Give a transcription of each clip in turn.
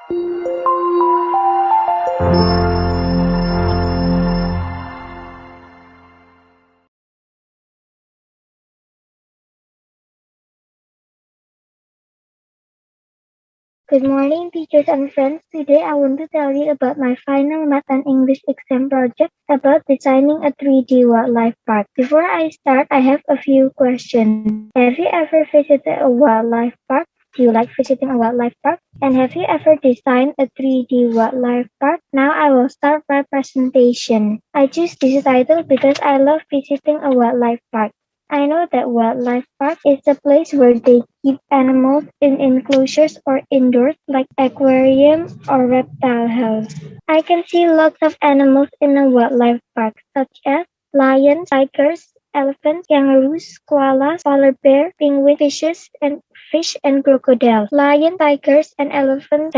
Good morning, teachers and friends. Today I want to tell you about my final math and English exam project about designing a 3D wildlife park. Before I start, I have a few questions. Have you ever visited a wildlife park? Do you like visiting a wildlife park? And have you ever designed a 3D wildlife park? Now I will start my presentation. I choose this title because I love visiting a wildlife park. I know that wildlife park is a place where they keep animals in enclosures or indoors like aquarium or reptile house. I can see lots of animals in a wildlife park such as lions, tigers, elephants, kangaroos, koalas, polar bear, penguin, fish and crocodile. Lion, tigers, and elephants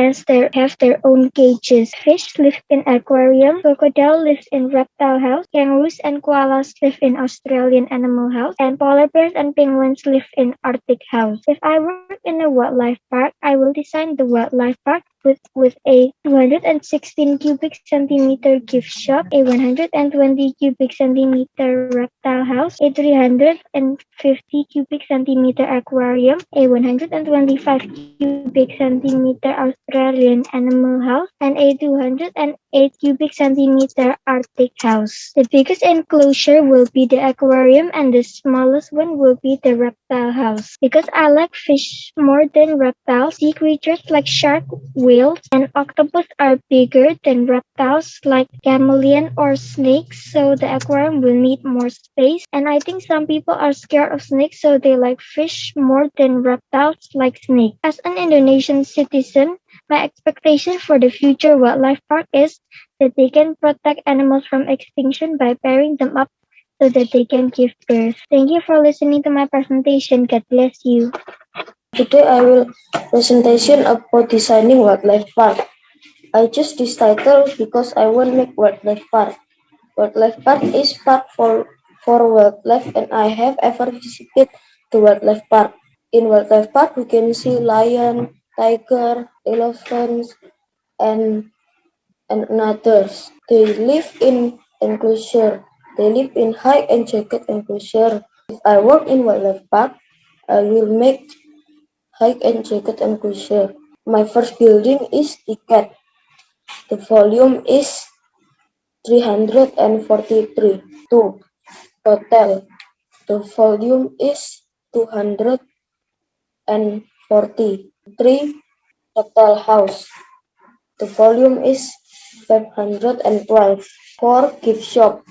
have their own cages. Fish live in aquarium. Crocodile lives in reptile house. Kangaroos and koalas live in Australian animal house. And polar bears and penguins live in Arctic house. If I work in a wildlife park, I will design the wildlife park with a 216 cubic centimeter gift shop, a 120 cubic centimeter reptile house, a 350 cubic centimeter aquarium, a 125 cubic centimeter Australian animal house, and a 208 cubic centimeter Arctic house. The biggest enclosure will be the aquarium and the smallest one will be the reptile house. Because I like fish more than reptiles, sea creatures like shark, whales, and octopus are bigger than reptiles like chameleon or snakes, so the aquarium will need more space. And I think some people are scared of snakes, so they like fish more than reptiles like snakes. As an Indonesian citizen, my expectation for the future wildlife park is that they can protect animals from extinction by pairing them up so that they can give birth. Thank you for listening to my presentation. God bless you. Today I will presentation about designing wildlife park. I choose this title because I want to make wildlife park. Wildlife park is park for wildlife and I have ever visited the wildlife park. In wildlife park we can see lion, tiger, elephants and others. They live in enclosure. They live in high and jacket enclosure. If I work in wildlife park, I will make hike and jacket enclosure. My first building is ticket. The volume is 343. 2. Hotel. The volume is 240. 3. Hotel house. The volume is 512. 4. Gift shop.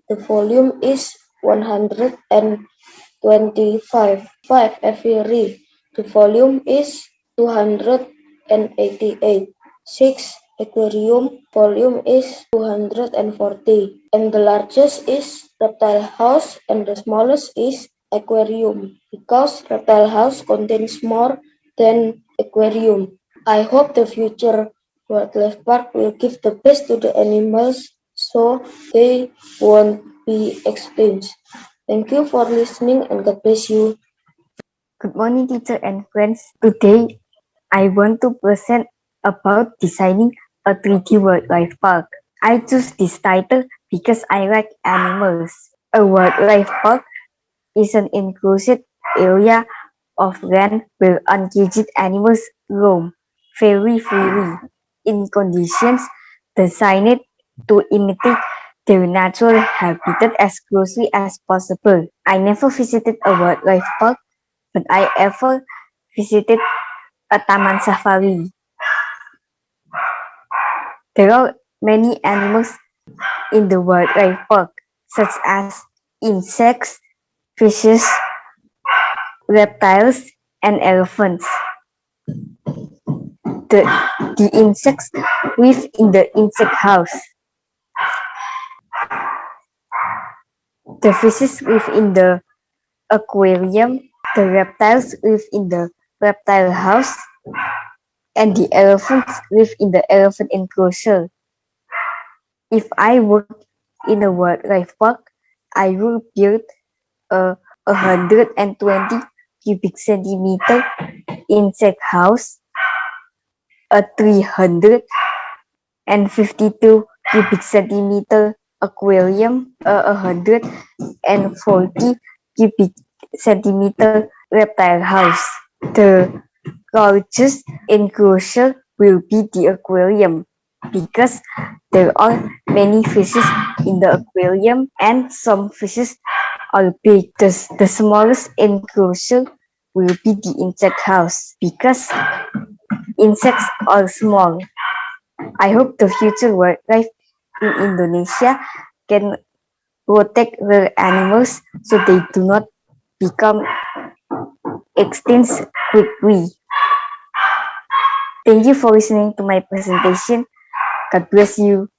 The volume is 125. 5. Aviary. The volume is 288. 6. Aquarium. Volume is 240. And the largest is reptile house and the smallest is aquarium because reptile house contains more than aquarium. I hope the future wildlife park will give the best to the animals so they won't be extinct. Thank you for listening and God bless you. Good morning, teacher and friends. Today, I want to present about designing a 3D wildlife park. I choose this title because I like animals. A wildlife park is an enclosed area of land where uncaged animals roam very freely in conditions designed to imitate their natural habitat as closely as possible. I never visited a wildlife park, but I ever visited a taman safari. There are many animals in the wildlife park, such as insects, fishes, reptiles, and elephants. The insects live in the insect house. The fishes live in the aquarium. The reptiles live in the reptile house. And the elephants live in the elephant enclosure. If I work in a wildlife park, I will build a 120 cubic centimeter insect house, a 352 cubic centimeter aquarium, a 140 cubic centimeter reptile house. The largest enclosure will be the aquarium because there are many fishes in the aquarium and some fishes are big. The smallest enclosure will be the insect house because insects are small. I hope the future wildlife in Indonesia can protect their animals so they do not become extinct quickly. Thank you for listening to my presentation. God bless you.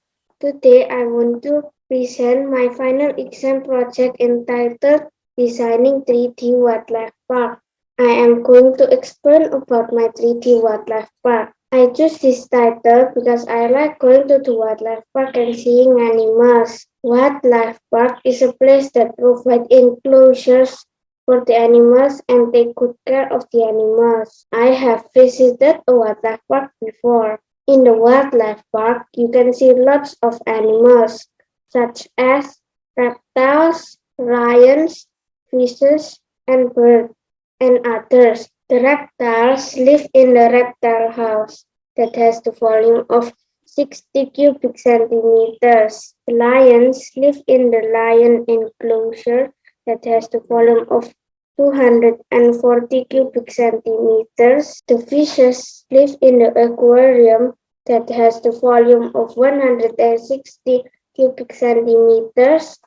Today I want to present my final exam project entitled Designing 3D Wildlife Park. I am going to explain about my 3D Wildlife Park. I chose this title because I like going to the wildlife park and seeing animals. Wildlife Park is a place that provides enclosures for the animals and take good care of the animals. I have visited a wildlife park before. In the wildlife park, you can see lots of animals, such as reptiles, lions, fishes, and birds, and others. The reptiles live in the reptile house that has the volume of 60 cubic centimeters. The lions live in the lion enclosure that has the volume of 240 cubic centimeters. The fishes live in the aquarium that has the volume of 160 cubic centimeters,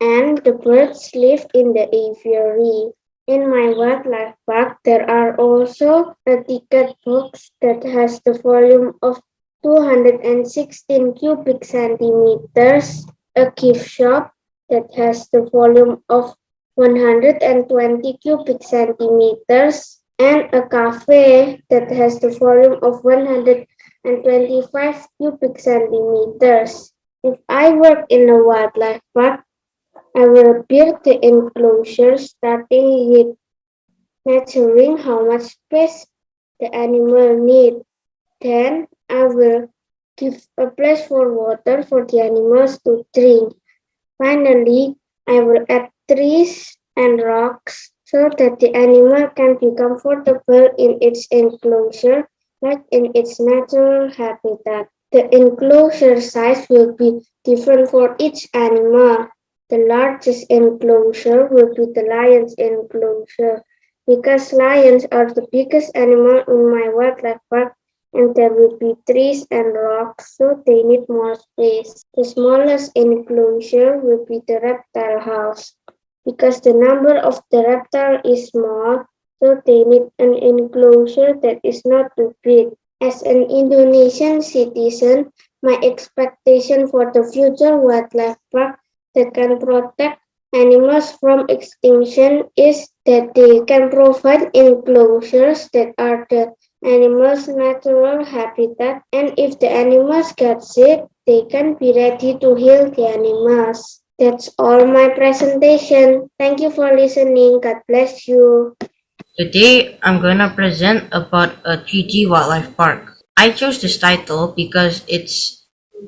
and the birds live in the aviary. In my wildlife park, there are also a ticket box that has the volume of 216 cubic centimeters, a gift shop that has the volume of 120 cubic centimeters, and a cafe that has the volume of 125 cubic centimeters. If I work in a wildlife park, I will build the enclosure starting with measuring how much space the animal needs. Then I will give a place for water for the animals to drink. Finally, I will add trees and rocks so that the animal can be comfortable in its enclosure, like in its natural habitat. The enclosure size will be different for each animal. The largest enclosure will be the lion's enclosure because lions are the biggest animal in my wildlife park and there will be trees and rocks, so they need more space. The smallest enclosure will be the reptile house because the number of the reptile is small, so they need an enclosure that is not too big. As an Indonesian citizen, my expectation for the future wildlife park that can protect animals from extinction is that they can provide enclosures that are the animals' natural habitat, and if the animals get sick, they can be ready to heal the animals. That's all my presentation. Thank you for listening. God bless you. Today, I'm gonna present about a 3D wildlife park. I chose this title because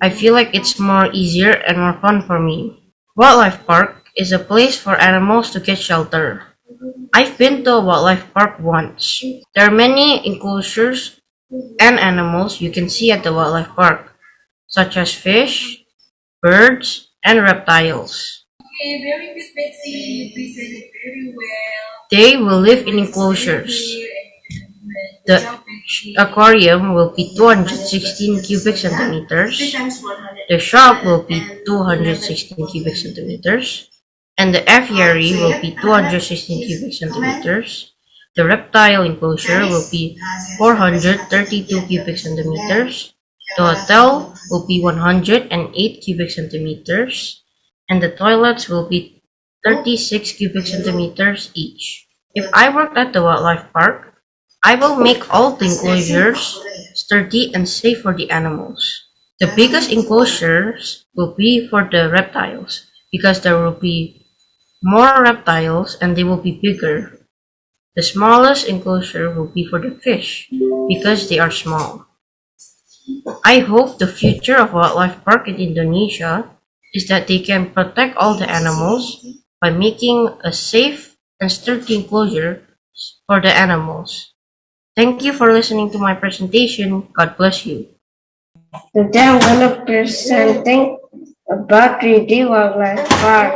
I feel like it's more easier and more fun for me. Wildlife park is a place for animals to get shelter. I've been to a wildlife park once. There are many enclosures and animals you can see at the wildlife park, such as fish, birds, and reptiles. Okay, very good, Betsy. You presented very well. They will live in enclosures. The aquarium will be 216 cubic centimeters. The shop will be 216 cubic centimeters. And the aviary will be 216 cubic centimeters. The reptile enclosure will be 432 cubic centimeters. The hotel will be 108 cubic centimeters. And the toilets will be 36 cubic centimeters each. If I worked at the wildlife park, I will make all the enclosures sturdy and safe for the animals. The biggest enclosures will be for the reptiles because there will be more reptiles and they will be bigger. The smallest enclosure will be for the fish because they are small. I hope the future of wildlife park in Indonesia is that they can protect all the animals by making a safe and sturdy enclosure for the animals. Thank you for listening to my presentation. God bless you. Today I'm gonna presenting about 3D Wildlife Park.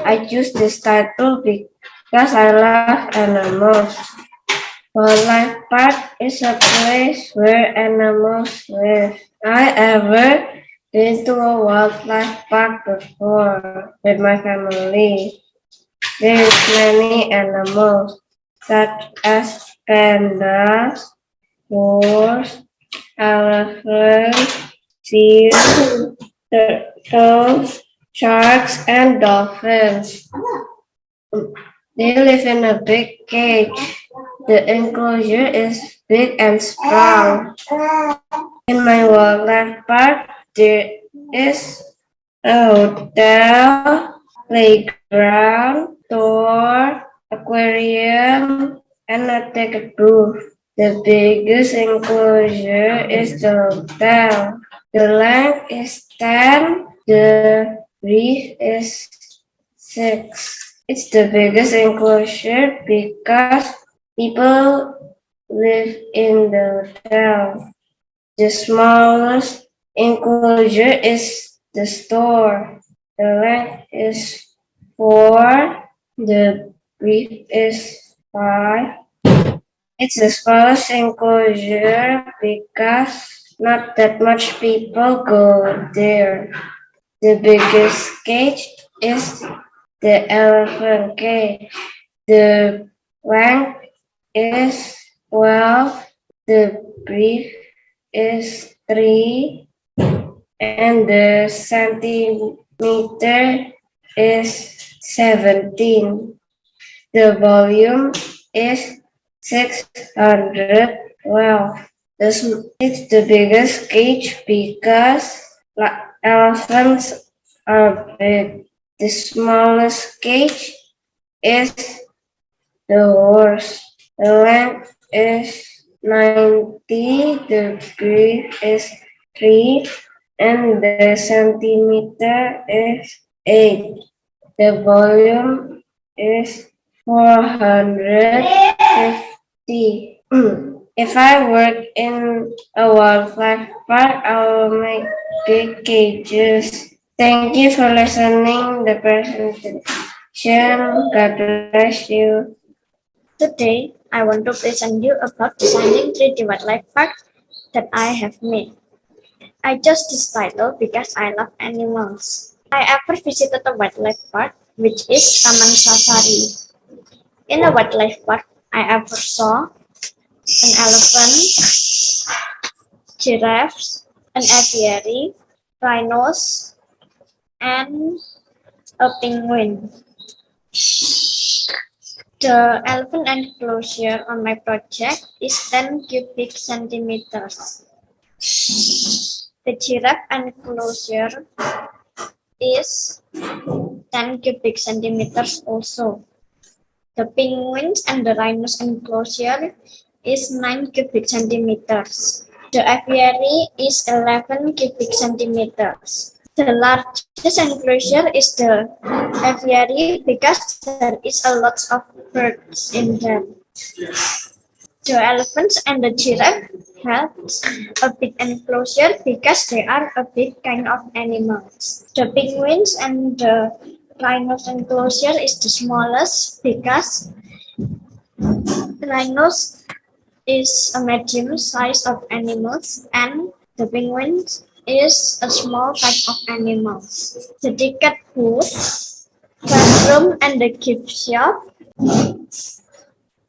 I choose this title because I love animals. Wildlife Park is a place where animals live. I ever been to a wildlife park before with my family. There is many animals such as pandas, wolves, elephants, seals, turtles, sharks, and dolphins. They live in a big cage. The enclosure is big and strong. In my wildlife park, there is a hotel, playground, store, aquarium, and a ticket booth. The biggest enclosure is the hotel. The length is 10, the breadth is 6. It's the biggest enclosure because people live in the hotel. The smallest enclosure is the store. The length is 4, the breadth is 5. It's the smallest enclosure because not that much people go there. The biggest cage is the elephant cage. The length is 12, the breadth is 3, and the centimeter is 17. The volume is 612. It's the biggest cage because elephants are big. The smallest cage is the horse. The length is 90, the breadth is 3, and the centimeter is 8. The volume is 450. If I work in a wildlife park, I will make big cages. Thank you for listening the presentation. God bless you. Today, I want to present you about designing 3D wildlife park that I have made. I chose this title because I love animals. I ever visited a wildlife park, which is Taman Safari. In a wildlife park, I ever saw an elephant, giraffes, an aviary, rhinos, and a penguin. The elephant enclosure on my project is 10 cubic centimeters. The giraffe enclosure is 10 cubic centimeters also. The penguins and the rhinos enclosure is 9 cubic centimeters. The aviary is 11 cubic centimeters. The largest enclosure is the aviary because there is a lot of birds in there. The elephants and the giraffe have a big enclosure because they are a big kind of animals. The penguins and the rhinos enclosure is the smallest because rhinos is a medium size of animals and the penguins is a small type of animals. The ticket booth, classroom and the gift shop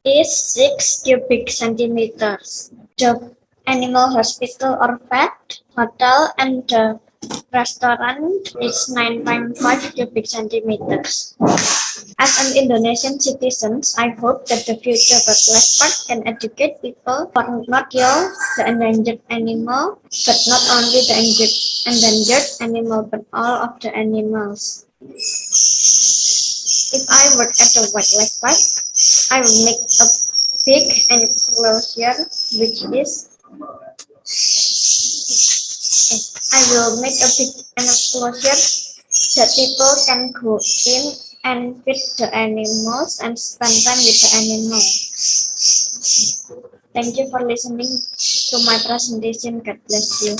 is 6 cubic centimeters. The animal hospital or vet, hotel and the restaurant is 9.5 cubic centimeters. As an Indonesian citizen, I hope that the future wildlife park can educate people for not kill the endangered animal, but not only the endangered animal, but all of the animals. If I work at a wildlife park, I will make a big enclosure which is I will make a big enclosure that people can go in and feed the animals and spend time with the animals. Thank you for listening to my presentation. God bless you.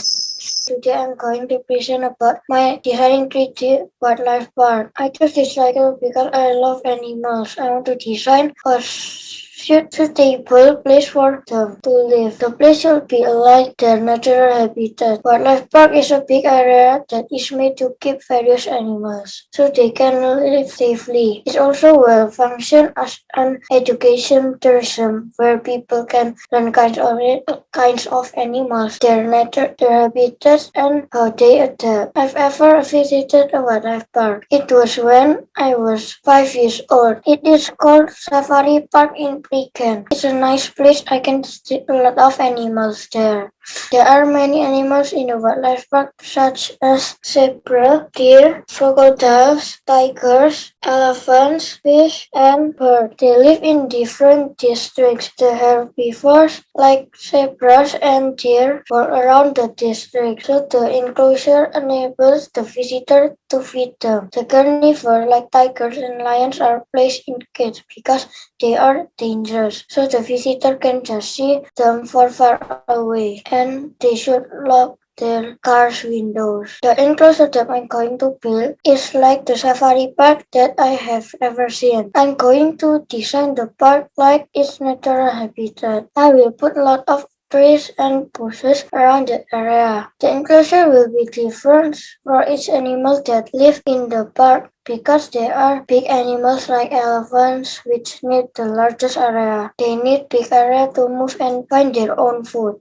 Today I'm going to present about my designing 3D wildlife park. I chose this title because I love animals. I want to design a suitable place for them to live. The place should be like their natural habitat. Wildlife park is a big area that is made to keep various animals so they can live safely. It also will function as an education tourism where people can learn kinds of animals, their nature, their habitats, and how they adapt. I've ever visited a wildlife park. It was when I was 5 years old. It is called Safari Park in Pliken. It's a nice place. I can see a lot of animals there. There are many animals in the wildlife park such as zebra, deer, crocodiles, tigers, elephants, fish, and birds. They live in different districts. The herbivores like zebras and deer walk around the district, so the enclosure enables the visitor to feed them. The carnivores like tigers and lions are placed in cages because they are dangerous, so the visitor can just see them from far away, and they should lock their car's windows. The enclosure that I'm going to build is like the safari park that I have ever seen. I'm going to design the park like its natural habitat. I will put a lot of trees and bushes around the area. The enclosure will be different for each animal that live in the park because there are big animals like elephants which need the largest area. They need big area to move and find their own food.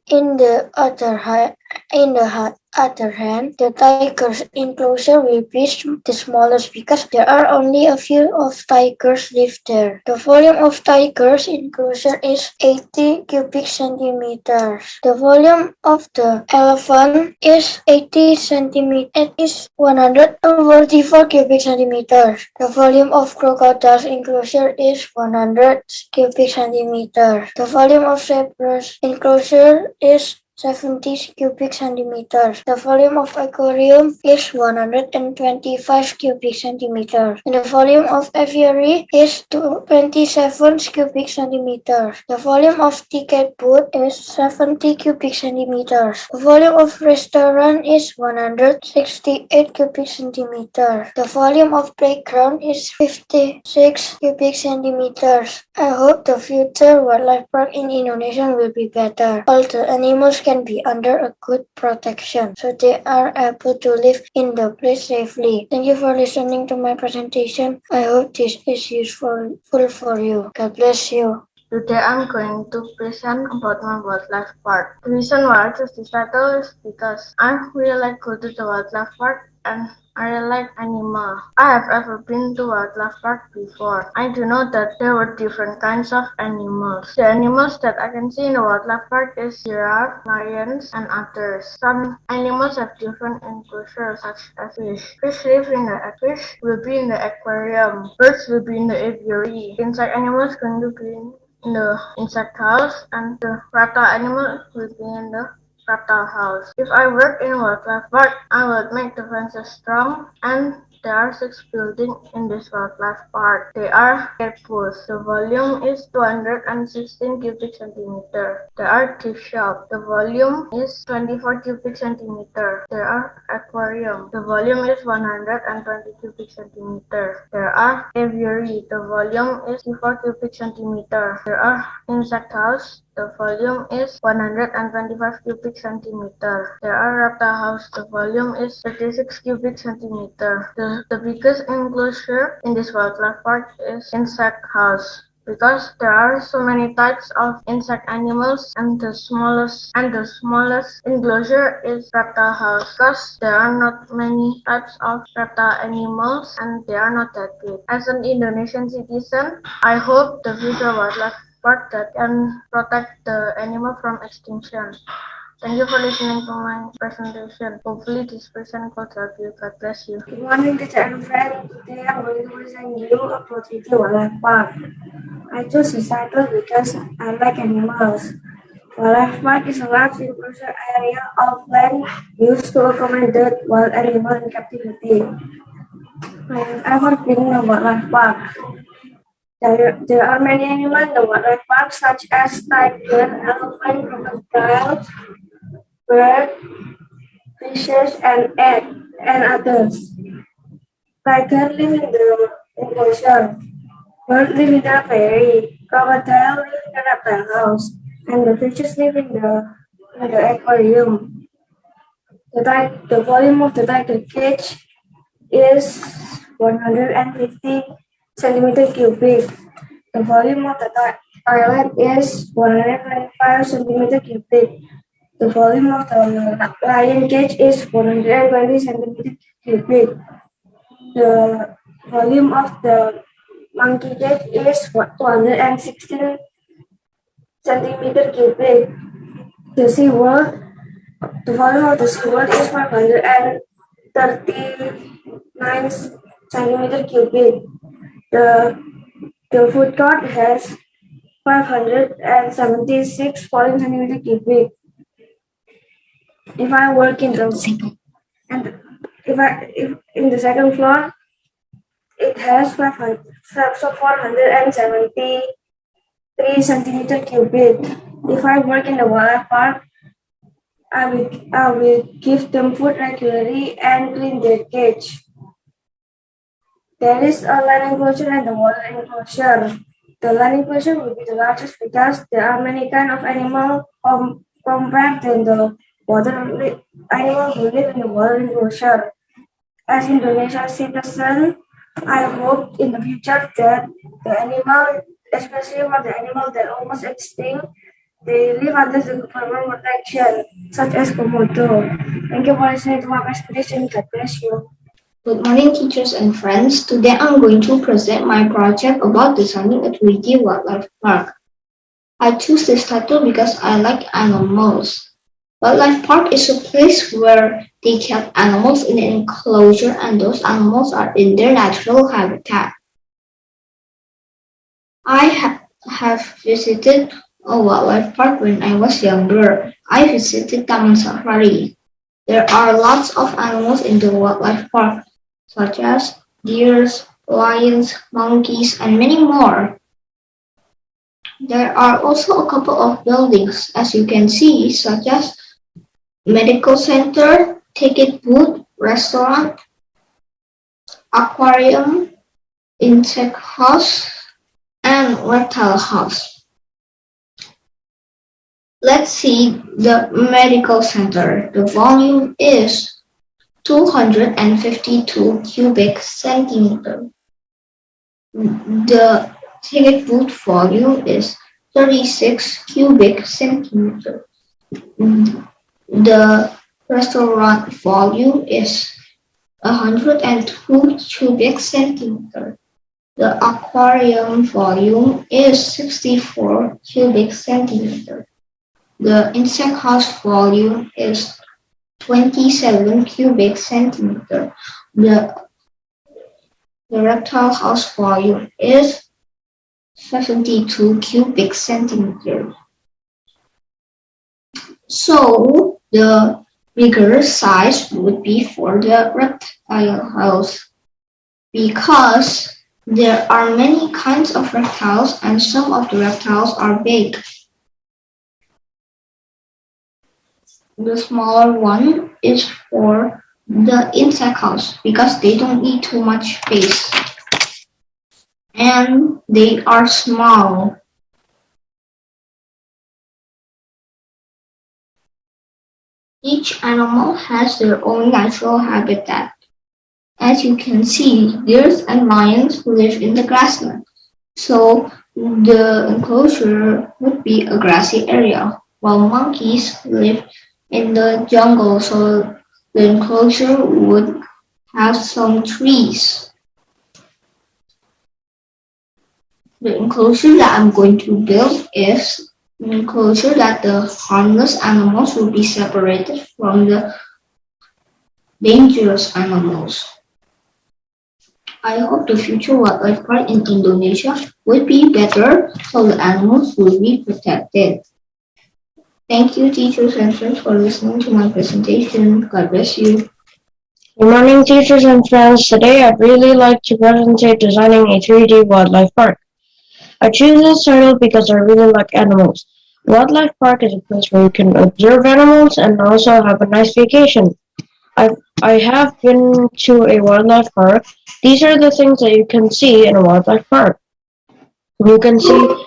Other hand, the tiger's enclosure will be the smallest because there are only a few of tigers live there. The volume of tiger's enclosure is 80 cubic centimeters. The volume of the elephant is 80 centimeters. It is 144 cubic centimeters. The volume of crocodile's enclosure is 100 cubic centimeters. The volume of zebra's enclosure is 70 cubic centimeters. The volume of aquarium is 125 cubic centimeters. And the volume of aviary is 27 cubic centimeters. The volume of ticket booth is 70 cubic centimeters. The volume of restaurant is 168 cubic centimeters. The volume of playground is 56 cubic centimeters. I hope the future wildlife park in Indonesia will be better. All the animals can be under a good protection so they are able to live in the place safely. Thank you for listening to my presentation. I hope this is useful for you. God bless you. Today I'm going to present about my wildlife park. The reason why I chose this title is because I really like go to the wildlife park and I really like animals. I have ever been to wildlife park before. I do know that there were different kinds of animals. The animals that I can see in the wildlife park is giraffe, lions, and others. Some animals have different enclosures such as fish. Fish live in the fish will be in the aquarium. Birds will be in the aviary. Insect animals going to be in the insect house, and the reptile animal will be in the reptile house. If I work in wildlife park, I would make the fences strong, and there are 6 buildings in this wildlife park. They are cat pools. The volume is 216 cubic centimeters. There are gift shops. The volume is 24 cubic centimeters. There are aquarium. The volume is 120 cubic centimeters. There are aviary. The volume is 54 cubic centimeters. There are insect house. The volume is 125 cubic centimeters. There are reptile house. The volume is 36 cubic centimeters. The biggest enclosure in this wildlife park is insect house, because there are so many types of insect animals, and the smallest enclosure is reptile house, because there are not many types of reptile animals and they are not that big. As an Indonesian citizen, I hope the future wildlife park that can protect the animal from extinction. Thank you for listening to my presentation. Hopefully this present could help you. God bless you. Good morning, teacher and friends. Today I'm going to present you about the wildlife park. I chose this title because I like animals. Wildlife park is a large enclosure area of land used to accommodate wild animals in captivity. I have ever been in a wildlife park. There are many animals in the wildlife park, such as tiger, elephant, crocodile, bird, fishes, and others. Tiger live in the enclosure. Bird live in the apiary. Crocodile live in the reptile house, and the fishes live in the aquarium. The volume of the tiger cage is 150 centimeter cubic. The volume of the toilet is 125 centimeter cubic. The volume of the lion cage is 120 centimeter cubic. The volume of the monkey cage is 216 centimeter cubic. The seaworld, the volume of the seaworld is 539 centimeter cubic. The the food court has 576 centimeter cubic. If I work in the and if in the second floor, it has 473 centimeter cubic. If I work in the wildlife park, I will give them food regularly and clean their cage. There is a land enclosure and the water enclosure. The land enclosure will be the largest because there are many kinds of animals compared to the animals who live in the water enclosure. As Indonesian citizen, I hope in the future that the animal, especially for the animals that almost extinct, they live under the government protection, such as Komodo. Thank you for listening to my presentation. God bless you. Good morning, teachers and friends. Today I'm going to present my project about designing a 3D wildlife park. I choose this title because I like animals. Wildlife park is a place where they keep animals in an enclosure and those animals are in their natural habitat. I have visited a wildlife park when I was younger. I visited Taman Safari. There are lots of animals in the wildlife park, such as deer, lions, monkeys, and many more. There are also a couple of buildings, as you can see, such as medical center, ticket booth, restaurant, aquarium, insect house, and reptile house. Let's see the medical center. The volume is 252 cubic centimeter. The ticket booth volume is 36 cubic centimeter. The restaurant volume is 102 cubic centimeter. The aquarium volume is 64 cubic centimeter. The insect house volume is 27 cubic centimeter. The reptile house volume is 72 cubic centimeter. So the bigger size would be for the reptile house because there are many kinds of reptiles and some of the reptiles are big. The smaller one is for the insect house because they don't need too much space and they are small. Each animal has their own natural habitat. As you can see, deers and lions live in the grassland, so the enclosure would be a grassy area, while monkeys live in the jungle, so the enclosure would have some trees. The enclosure that I'm going to build is an enclosure that the harmless animals will be separated from the dangerous animals. I hope the future wildlife park in Indonesia will be better so the animals will be protected. Thank you, teachers and friends, for listening to my presentation. God bless you. Good morning, teachers and friends. Today I'd really like to present designing a 3D wildlife park. I choose this title because I really like animals. Wildlife park is a place where you can observe animals and also have a nice vacation. I have been to a wildlife park. These are the things that you can see in a wildlife park. You can see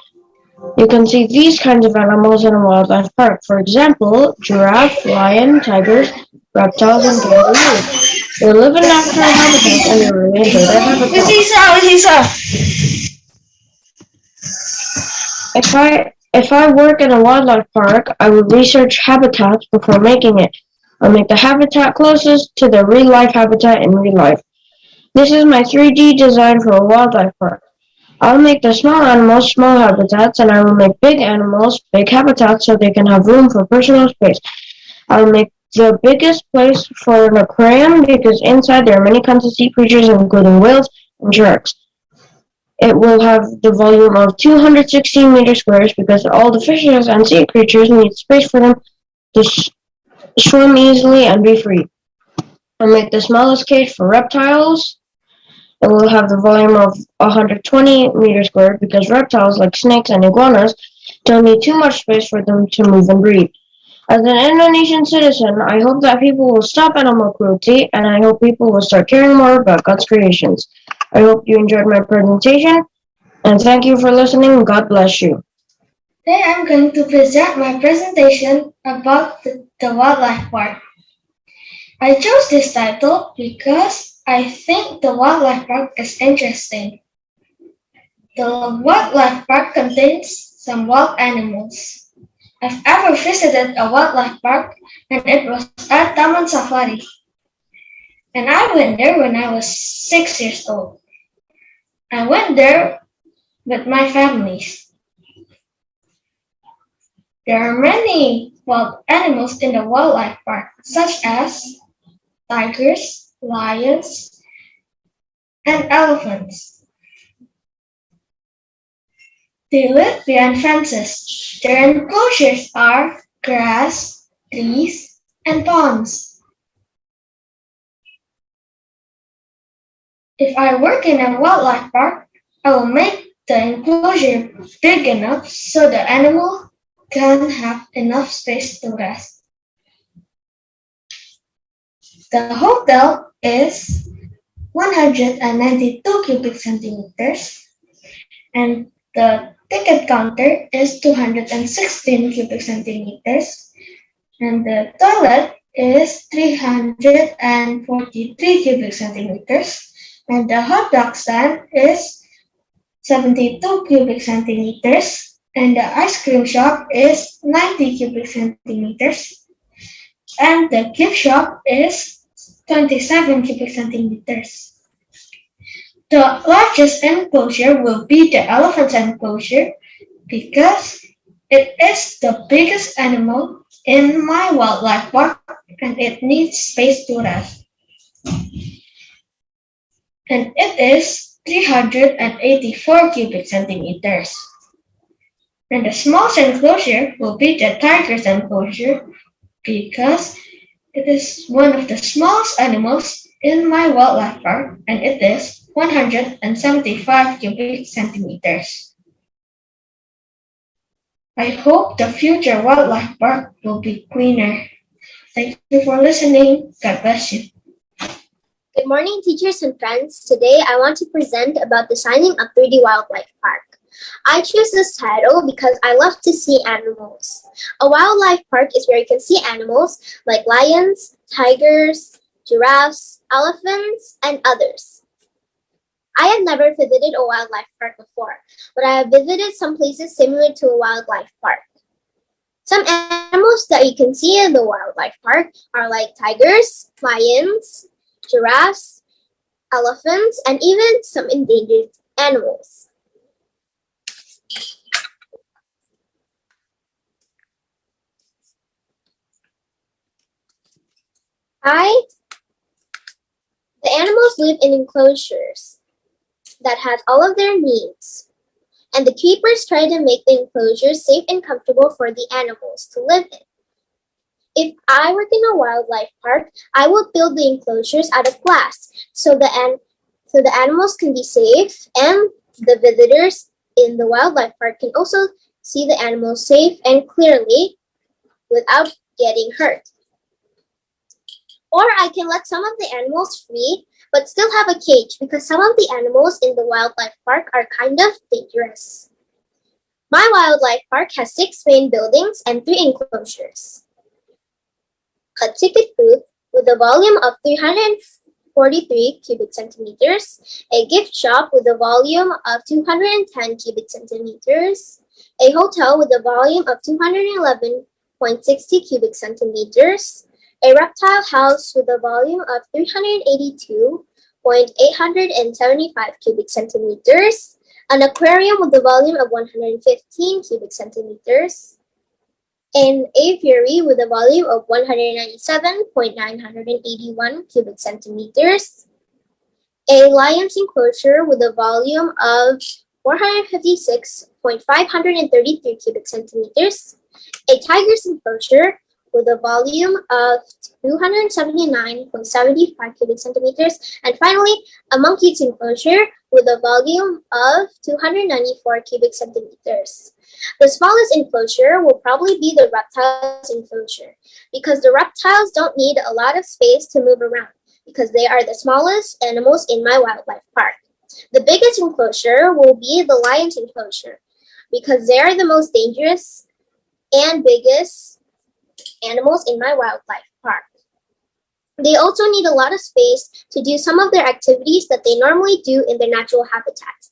you can see these kinds of animals in a wildlife park. For example, giraffe, lion, tigers, reptiles, and kangaroos. They live in natural habitats and they really enjoy their habitat. If I work in a wildlife park, I would research habitats before making it. I'll make the habitat closest to the real life habitat in real life. This is my 3D design for a wildlife park. I'll make the small animals small habitats and I will make big animals big habitats so they can have room for personal space. I'll make the biggest place for an aquarium because inside there are many kinds of sea creatures including whales and sharks. It will have the volume of 216 meter squares because all the fishes and sea creatures need space for them to swim easily and be free. I'll make the smallest cage for reptiles. It will have the volume of 120 meters squared because reptiles like snakes and iguanas don't need too much space for them to move and breathe. As an Indonesian citizen, I hope that people will stop animal cruelty and I hope people will start caring more about God's creations. I hope you enjoyed my presentation and thank you for listening. God bless you. Today I'm going to present my presentation about the wildlife park. I chose this title because I think the wildlife park is interesting. The wildlife park contains some wild animals. I've ever visited a wildlife park and it was at Taman Safari. And I went there when I was 6 years old. I went there with my families. There are many wild animals in the wildlife park, such as tigers, lions, and elephants. They live behind fences. Their enclosures are grass, trees, and ponds. If I work in a wildlife park, I will make the enclosure big enough so the animal can have enough space to rest. The hotel is 192 cubic centimeters and the ticket counter is 216 cubic centimeters and the toilet is 343 cubic centimeters and the hot dog stand is 72 cubic centimeters and the ice cream shop is 90 cubic centimeters and the gift shop is 27 cubic centimeters. The largest enclosure will be the elephant enclosure because it is the biggest animal in my wildlife park and it needs space to rest. And it is 384 cubic centimeters. And the smallest enclosure will be the tiger's enclosure because it is one of the smallest animals in my wildlife park and it is 175 cubic centimeters. I hope the future wildlife park will be cleaner. Thank you for listening. God bless you. Good morning, teachers and friends. Today I want to present about designing a 3D wildlife park. I choose this title because I love to see animals. A wildlife park is where you can see animals like lions, tigers, giraffes, elephants, and others. I have never visited a wildlife park before, but I have visited some places similar to a wildlife park. Some animals that you can see in the wildlife park are like tigers, lions, giraffes, elephants, and even some endangered animals. The animals live in enclosures that has all of their needs. and the keepers try to make the enclosure safe and comfortable for the animals to live in. If I work in a wildlife park, I would build the enclosures out of glass so the animals can be safe and the visitors in the wildlife park can also see the animals safe and clearly without getting hurt. Or I can let some of the animals free but still have a cage because some of the animals in the wildlife park are kind of dangerous. My wildlife park has 6 main buildings and 3 enclosures. A ticket booth with a volume of 343 cubic centimeters, a gift shop with a volume of 210 cubic centimeters, a hotel with a volume of 211.60 cubic centimeters, a reptile house with a volume of 382.875 cubic centimeters, an aquarium with a volume of 115 cubic centimeters, an aviary with a volume of 197.981 cubic centimeters, a lion's enclosure with a volume of 456.533 cubic centimeters, a tiger's enclosure with a volume of 279.75 cubic centimeters, and finally, a monkey's enclosure with a volume of 294 cubic centimeters. The smallest enclosure will probably be the reptiles enclosure because the reptiles don't need a lot of space to move around because they are the smallest animals in my wildlife park. The biggest enclosure will be the lion's enclosure because they are the most dangerous and biggest animals in my wildlife park. They also need a lot of space to do some of their activities that they normally do in their natural habitat.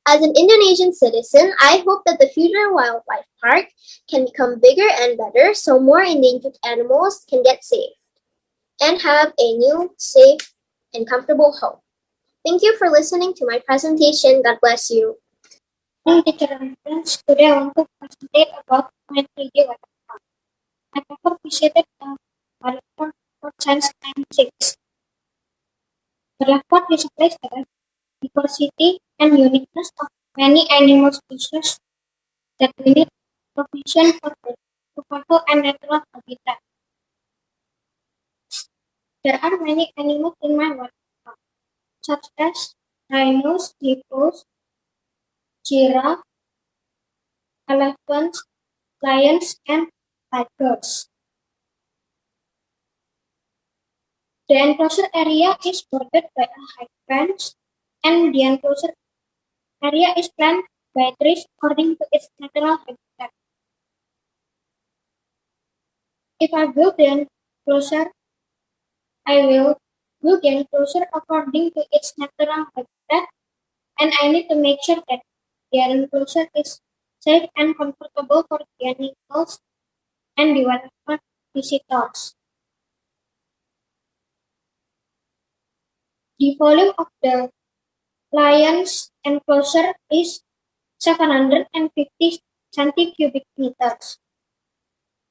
As an Indonesian citizen, I hope that the future wildlife park can become bigger and better so more endangered animals can get saved and have a new, safe, and comfortable home. Thank you for listening to my presentation. God bless you. Hey, teacher and friends, today I want to present about my 3D water park. I ever visited the water park for Science and 6. The water park is a place that has diversity and uniqueness of many animal species that we need provision for the survival and natural habitat. There are many animals in my water park, such as rhinos, hippos, giraffe, elephants, lions, and tigers. The enclosure area is bordered by a high fence, and the enclosure area is planned by trees according to its natural habitat. If I build the enclosure, I will build the enclosure according to its natural habitat, and I need to make sure that the enclosure is safe and comfortable for the animals and the water park visitors. The volume of the lion's enclosure is 750 centicubic meters.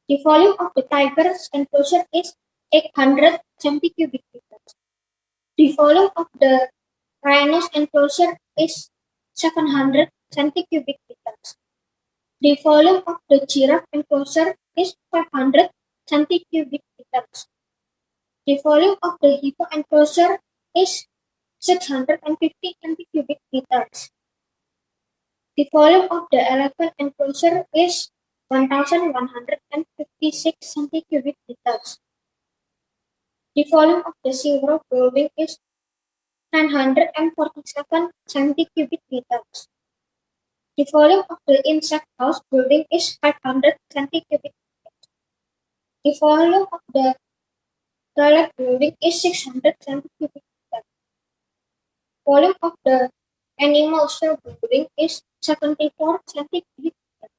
The volume of the tiger's enclosure is 800 centicubic meters. The volume of the rhino's enclosure is 700 centicubic meters. The volume of the giraffe enclosure is 500 centicubic meters. The volume of the hippo enclosure is 650 centicubic meters. The volume of the elephant enclosure is 1,156 centicubic meters. The volume of the zero building is 947 centicubic meters. The volume of the insect house building is 500 centicubic meters. The volume of the toilet building is 600 centicubic meters. Volume of the animal cell building is 74 centicubic meters.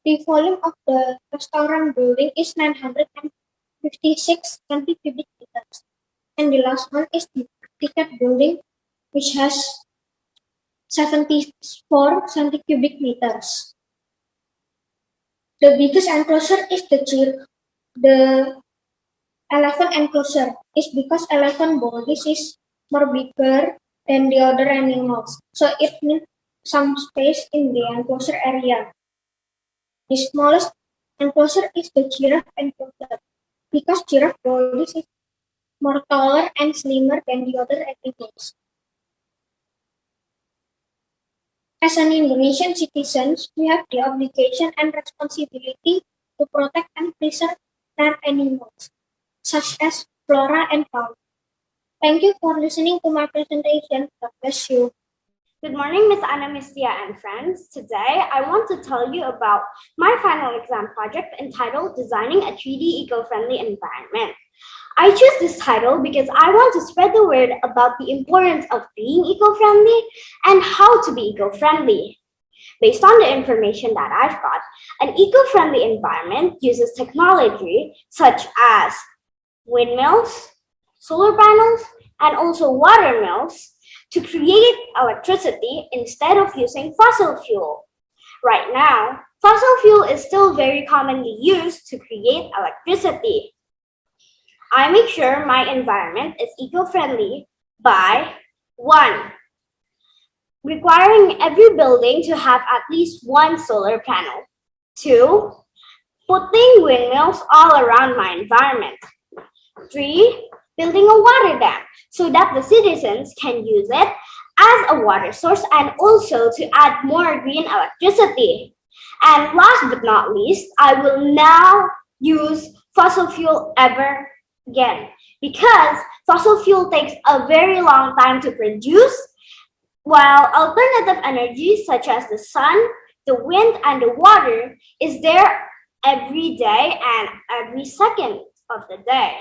The volume of the restaurant building is 956 centicubic meters. And the last one is the ticket building, which has 74 centicubic meters. The biggest enclosure is the elephant enclosure is because elephant bodies is more bigger than the other animals. So it means some space in the enclosure area. The smallest enclosure is the giraffe enclosure because giraffe body is more taller and slimmer than the other animals. As an Indonesian citizen, we have the obligation and responsibility to protect and preserve rare animals, such as flora and fauna. Thank you for listening to my presentation. God bless you. Good morning, Miss Anna, Miss Tia, and friends. Today, I want to tell you about my final exam project entitled Designing a 3D Eco-Friendly Environment. I chose this title because I want to spread the word about the importance of being eco-friendly and how to be eco-friendly. Based on the information that I've got, an eco-friendly environment uses technology such as windmills, solar panels, and also water mills to create electricity instead of using fossil fuel. Right now, fossil fuel is still very commonly used to create electricity. I make sure my environment is eco-friendly by 1. Requiring every building to have at least one solar panel. 2. Putting windmills all around my environment. 3. Building a water dam so that the citizens can use it as a water source and also to add more green electricity. And last but not least, I will now use fossil fuel ever again because fossil fuel takes a very long time to produce, while alternative energies such as the sun, the wind, and the water is there every day and every second of the day.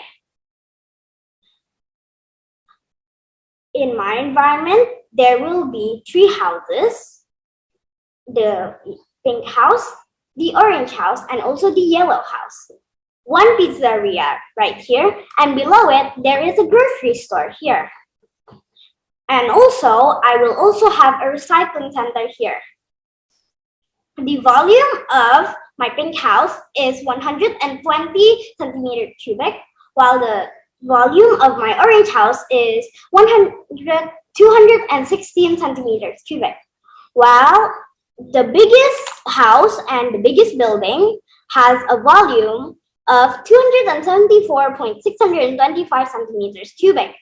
In my environment, there will be 3 houses, the pink house, the orange house, and also the yellow house. 1 pizzeria right here, and below it, there is a grocery store here. And also, I will also have a recycling center here. The volume of my pink house is 120 centimeter cubic, while the volume of my orange house is 216 centimeters cubic. While the biggest house and the biggest building has a volume of 274.625 centimeters cubic.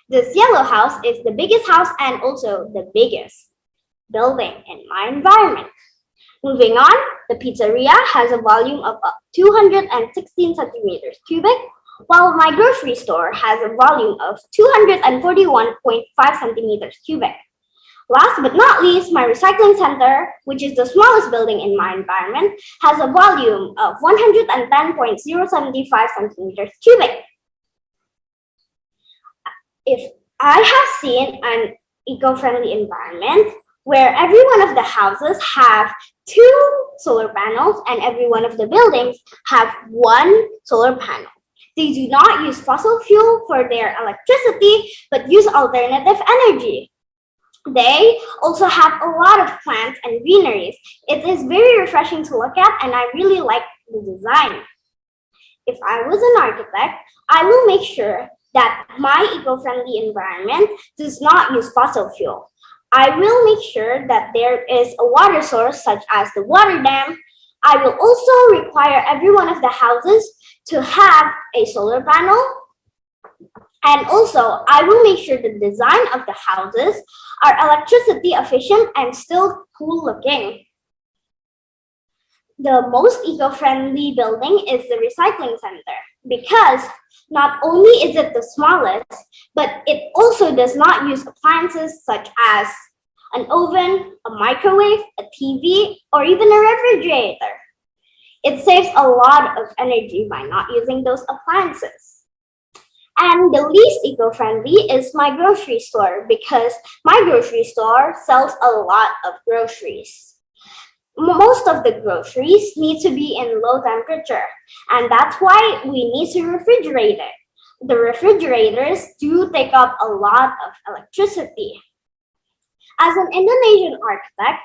This yellow house is the biggest house and also the biggest building in my environment. Moving on, the pizzeria has a volume of 216 centimeters cubic, while my grocery store has a volume of 241.5 centimeters cubic. Last but not least, my recycling center, which is the smallest building in my environment, has a volume of 110.075 centimeters cubic. If I have seen an eco-friendly environment where every one of the houses have 2 solar panels and every one of the buildings have 1 solar panel. They do not use fossil fuel for their electricity, but use alternative energy. They also have a lot of plants and greeneries. It is very refreshing to look at, and I really like the design. If I was an architect, I will make sure that my eco-friendly environment does not use fossil fuel. I will make sure that there is a water source such as the water dam. I will also require every one of the houses to have a solar panel. And also, I will make sure the design of the houses are electricity efficient and still cool looking. The most eco-friendly building is the recycling center because not only is it the smallest, but it also does not use appliances such as an oven, a microwave, a TV, or even a refrigerator. It saves a lot of energy by not using those appliances. And the least eco-friendly is my grocery store because my grocery store sells a lot of groceries. Most of the groceries need to be in low temperature, and that's why we need to refrigerate it. The refrigerators do take up a lot of electricity. As an Indonesian architect,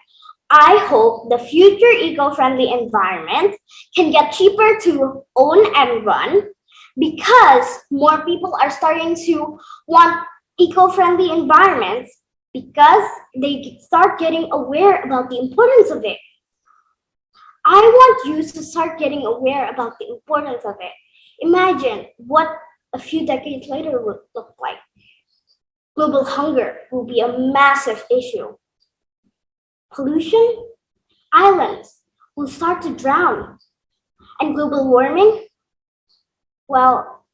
I hope the future eco-friendly environment can get cheaper to own and run because more people are starting to want eco-friendly environments because they start getting aware about the importance of it. I want you to start getting aware about the importance of it. Imagine what a few decades later would look like. Global hunger will be a massive issue. Pollution, islands will start to drown. And global warming, well,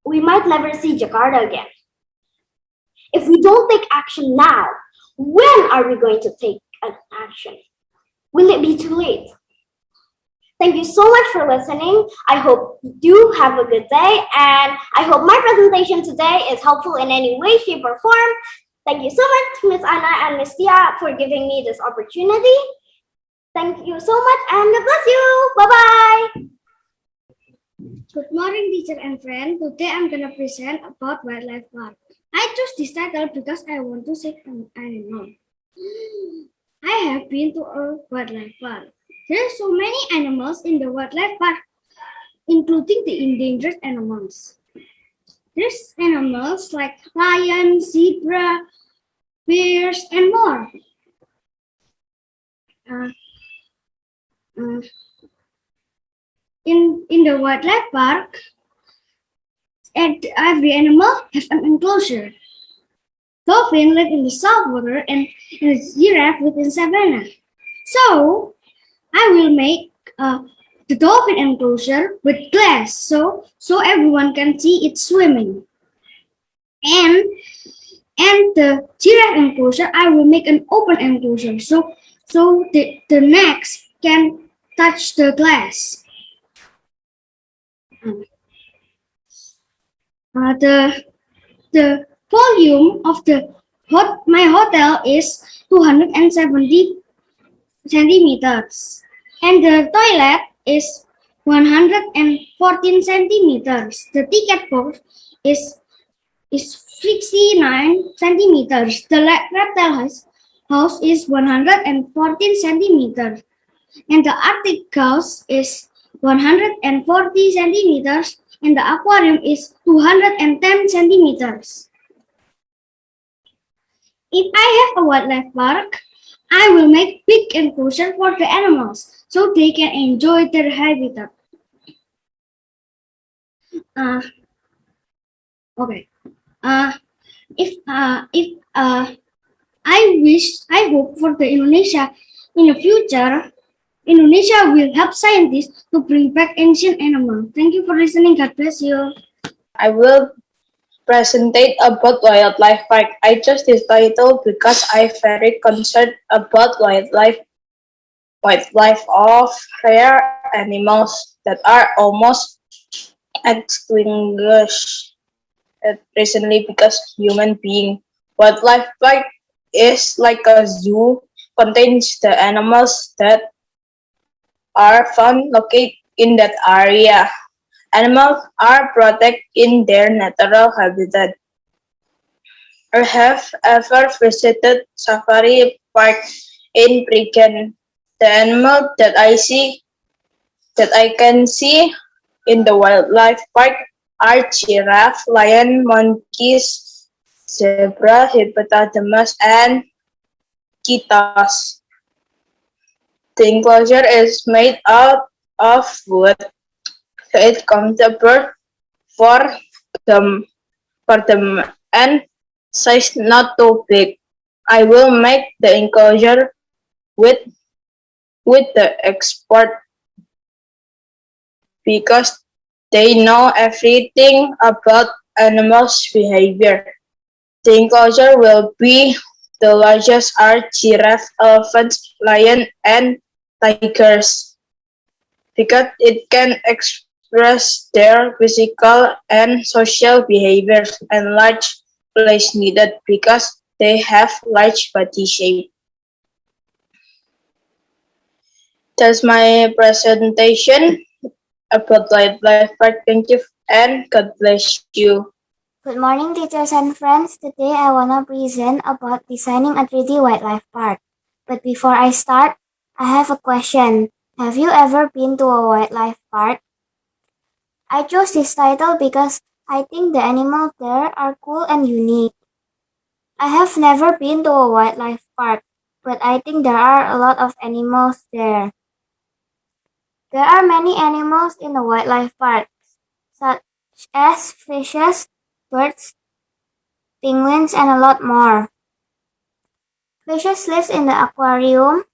we might never see Jakarta again. If we don't take action now, when are we going to take action? Will it be too late? Thank you so much for listening. I hope you have a good day, and I hope my presentation today is helpful in any way, shape, or form. Thank you so much, Ms. Anna and Ms. Tia, for giving me this opportunity. Thank you so much, and God bless you. Bye-bye. Good morning, teacher and friend. Today I'm gonna present about wildlife park. I chose this title because I want to see an animal. I have been to a wildlife park. There are so many animals in the wildlife park, including the endangered animals. There's animals like lion, zebra, bears, and more. In the wildlife park, every animal has an enclosure. Dolphins live in the saltwater and a giraffe live in savanna. So, I will make the dolphin enclosure with glass so everyone can see it swimming. And the giraffe enclosure, I will make an open enclosure so the necks can touch the glass. The volume of my hotel is 270 centimeters, and the toilet is 114 centimeters. The ticket box is 69 centimeters. The reptile house is 114 centimeters, and the Arctic house is 140 centimeters, and the aquarium is 210 centimeters. If I have a wildlife park, I will make big enclosure for the animals so they can enjoy their habitat. I hope for the Indonesia in the future. Indonesia will help scientists to bring back ancient animals. Thank you for listening. God bless you. I will presentate about wildlife park. I chose this title because I'm very concerned about wildlife of rare animals that are almost extinguished recently because human being. Wildlife park is like a zoo, contains the animals that are found located in that area. Animals are protected in their natural habitat. I have ever visited safari park in Brighton. The animals that I can see in the wildlife park are giraffe, lion, monkeys, zebra, hippopotamus, and cheetahs. The enclosure is made out of wood, so it's comfortable for them and size not too big. I will make the enclosure with the expert because they know everything about animals' behavior. The enclosure will be the largest are giraffe, elephants, lion, and tigers because it can express their physical and social behaviors, and large place needed because they have large body shape. That's my presentation about wildlife park. Thank you and God bless you. Good morning, teachers and friends. Today I want to present about designing a 3D wildlife park. But before I start, I have a question. Have you ever been to a wildlife park? I chose this title because I think the animals there are cool and unique. I have never been to a wildlife park, but I think there are a lot of animals there. There are many animals in the wildlife park, such as fishes, birds, penguins, and a lot more. Fishes live in the aquarium.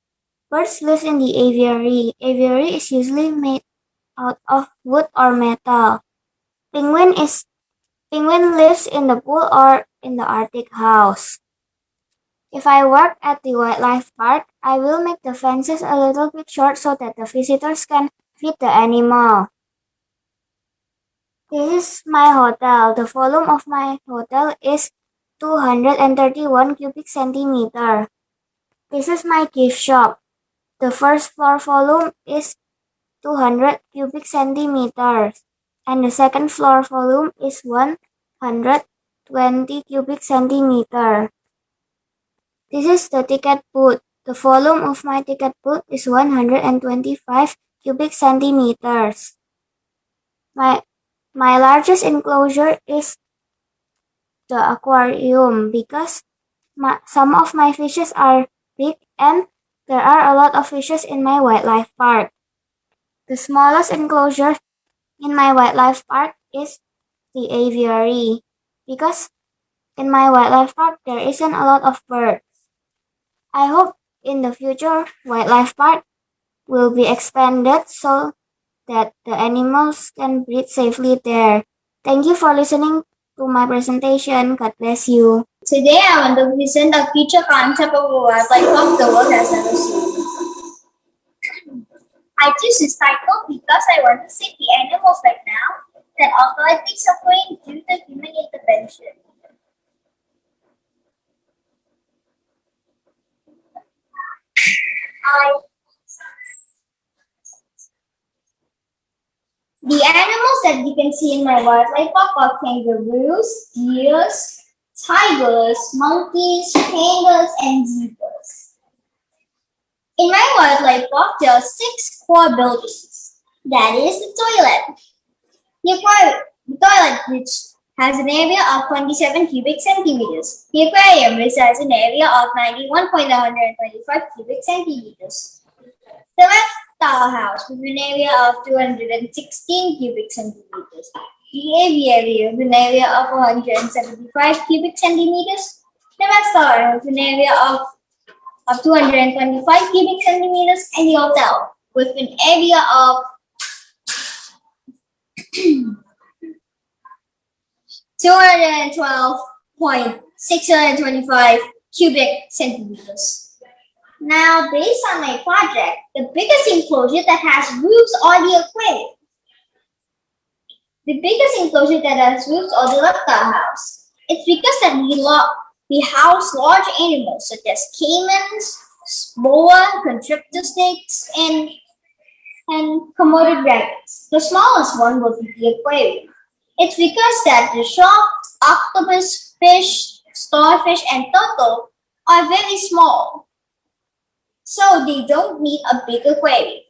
Birds live in the aviary. Aviary is usually made out of wood or metal. Penguin lives in the pool or in the Arctic house. If I work at the wildlife park, I will make the fences a little bit short so that the visitors can feed the animal. This is my hotel. The volume of my hotel is 231 cubic centimeter. This is my gift shop. The first floor volume is 200 cubic centimeters, and the second floor volume is 120 cubic centimeter. This is the ticket booth. The volume of my ticket booth is 125 cubic centimeters. My largest enclosure is the aquarium because some of my fishes are big and there are a lot of fishes in my wildlife park. The smallest enclosure in my wildlife park is the aviary because in my wildlife park there isn't a lot of birds. I hope in the future wildlife park will be expanded so that the animals can breathe safely there. Thank you for listening to my presentation. God bless you. Today I want to present a future concept of a wildlife park the world has never seen. I choose this title because I want to save the animals right now that are currently suffering due to human intervention. The animals that you can see in my wildlife park are kangaroos, deers, tigers, monkeys, pandas, and zebras. In my wildlife park, there are 6 core buildings. That is the toilet. The toilet, which has an area of 27 cubic centimeters. The aquarium, which has an area of 91.125 cubic centimeters. The reptile house, with an area of 216 cubic centimeters. The aviary, with an area of 175 cubic centimeters. The restaurant, with an area of 225 cubic centimeters, and the hotel with an area of 212.625 cubic centimeters. Now, based on my project, the biggest enclosure that has roofs are the aquarium. The biggest enclosure that has roofs are the reptile house. It's because that we house large animals such as caimans, boa, constrictor snakes, and Komodo dragons. The smallest one will be the aquarium. It's because that the shark, octopus, fish, starfish, and turtle are very small, so they don't need a big aquarium.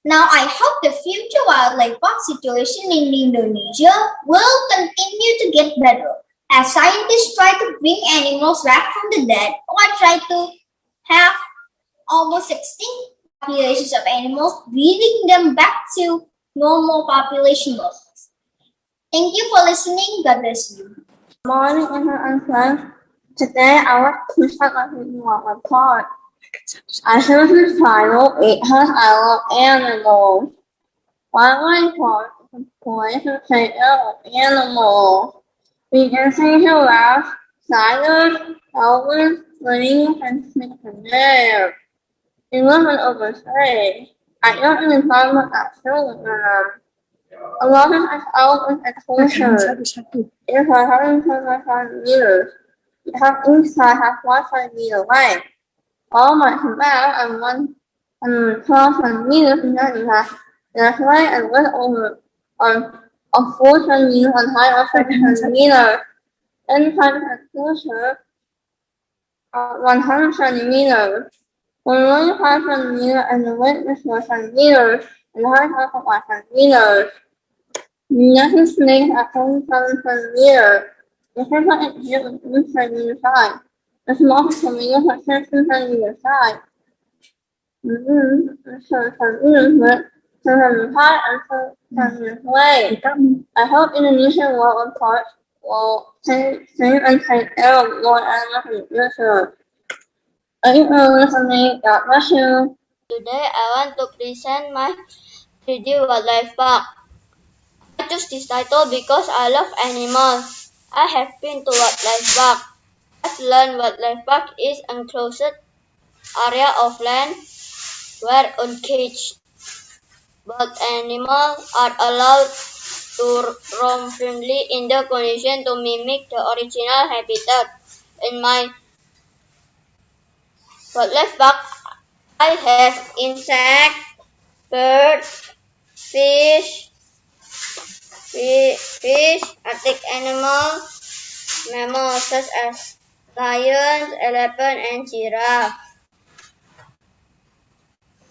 Now, I hope the future wildlife park situation in Indonesia will continue to get better as scientists try to bring animals back from the dead or try to have almost extinct populations of animals, bringing them back to normal population levels. Thank you for listening. God bless you. Good morning, everyone and friends. Today I will present a review of my part. I have the title because I love animals. Wildlife park is a place to take care of animals. We can see giraffes, tigers, elephants, lynx, and snakes there. We live in overseas. I don't really find much activity in them. A lot of us elephants and horses. If I haven't 25 meters, we have inside have 1 meter length. All my about and 112 centimeters in that length and width over of 4 centimeters and height of 6 centimeters. Inside the enclosure 100 centimeters. 105 centimeters and the width is 4 centimeters and the height of 5 centimeters. Nothing snake at home from near. The first is here inside the side. The small flamingo has inside the side. From high and from the way. I hope Indonesian wild parks will save and take care of more animals in the future. Thank you for listening. God bless you. Today I want to present my 3D wildlife park. I chose this title because I love animals. I have been to wildlife park. I've learned wildlife park is enclosed area of land where uncaged but animals are allowed to roam freely in the condition to mimic the original habitat. In my wildlife park, I have insects, birds, Arctic animals, mammals such as lions, elephant, and giraffe.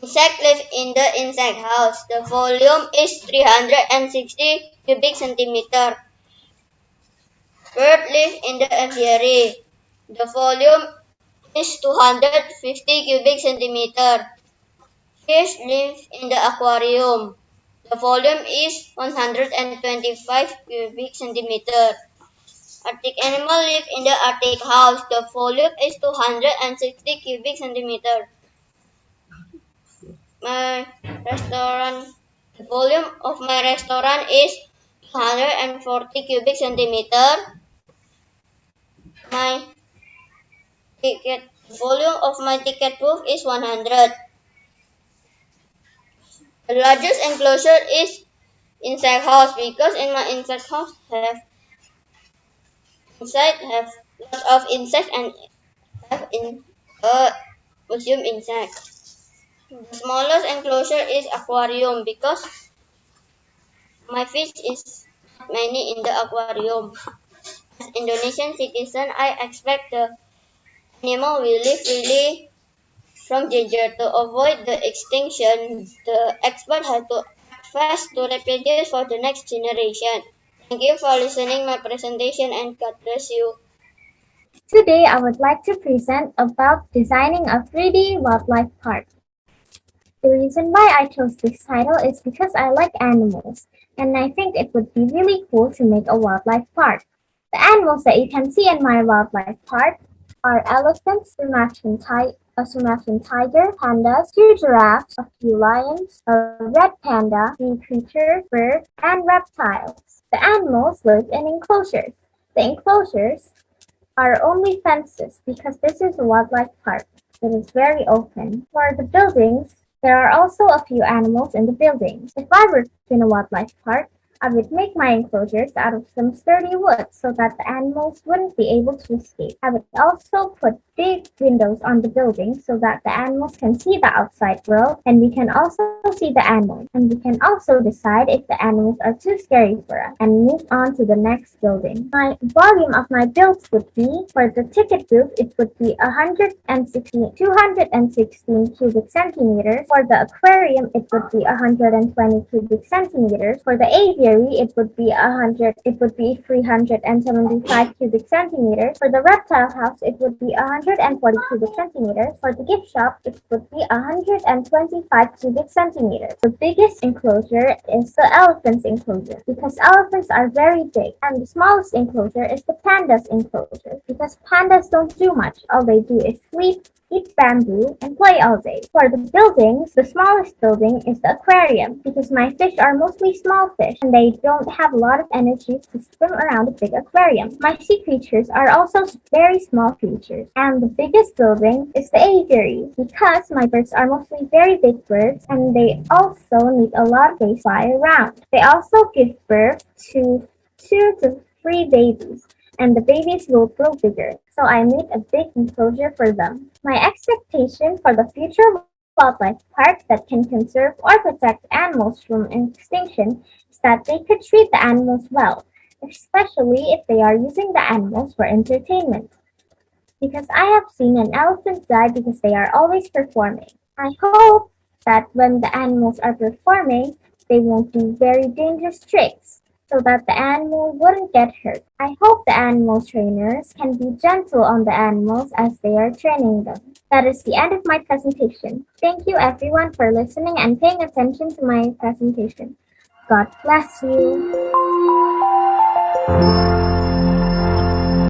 Insects live in the insect house. The volume is 360 cubic centimeter. Birds live in the aviary. The volume is 250 cubic centimeter. Fish live in the aquarium. The volume is 125 cubic centimeter. Arctic animals live in the Arctic house. The volume is 260 cubic centimeter. The volume of my restaurant is 240 cubic centimeter. The volume of my ticket booth is 100. The largest enclosure is insect house because in my insect house have lots of insects and have in museum insects. The smallest enclosure is aquarium because my fish is many in the aquarium. As Indonesian citizen, I expect the animal will live freely from danger. To avoid the extinction, the expert has to act fast to reproduce for the next generation. Thank you for listening my presentation and God bless you. Today, I would like to present about designing a 3D wildlife park. The reason why I chose this title is because I like animals, and I think it would be really cool to make a wildlife park. The animals that you can see in my wildlife park are elephants, a Sumatran tiger, pandas, 2 giraffes, a few lions, a red panda, 3 creatures, birds, and reptiles. The animals live in enclosures. The enclosures are only fences because this is a wildlife park. It is very open. For the buildings, there are also a few animals in the buildings. If I were in a wildlife park, I would make my enclosures out of some sturdy wood so that the animals wouldn't be able to escape. I would also put big windows on the building so that the animals can see the outside world and we can also see the animals. And we can also decide if the animals are too scary for us and move on to the next building. My volume of my builds would be, for the ticket booth, it would be 216 cubic centimeters. For the aquarium, it would be 120 cubic centimeters. For the aviary, it would be 375 cubic centimeters. For the reptile house, it would be 140 cubic centimeters. For the gift shop, it would be 125 cubic centimeters. The biggest enclosure is the elephant's enclosure because elephants are very big, and the smallest enclosure is the panda's enclosure because pandas don't do much. All they do is sleep, eat bamboo, and play all day. For the buildings, the smallest building is the aquarium because my fish are mostly small fish and they don't have a lot of energy to swim around a big aquarium. My sea creatures are also very small creatures. And the biggest building is the aviary because my birds are mostly very big birds and they also need a lot of space to fly around. They also give birth to 2 to 3 babies, and the babies will grow bigger, so I made a big enclosure for them. My expectation for the future wildlife park that can conserve or protect animals from extinction is that they could treat the animals well, especially if they are using the animals for entertainment. Because I have seen an elephant die because they are always performing. I hope that when the animals are performing, they won't do very dangerous tricks. so that the animal wouldn't get hurt. I hope the animal trainers can be gentle on the animals as they are training them. That is the end of my presentation. Thank you everyone for listening and paying attention to my presentation. God bless you.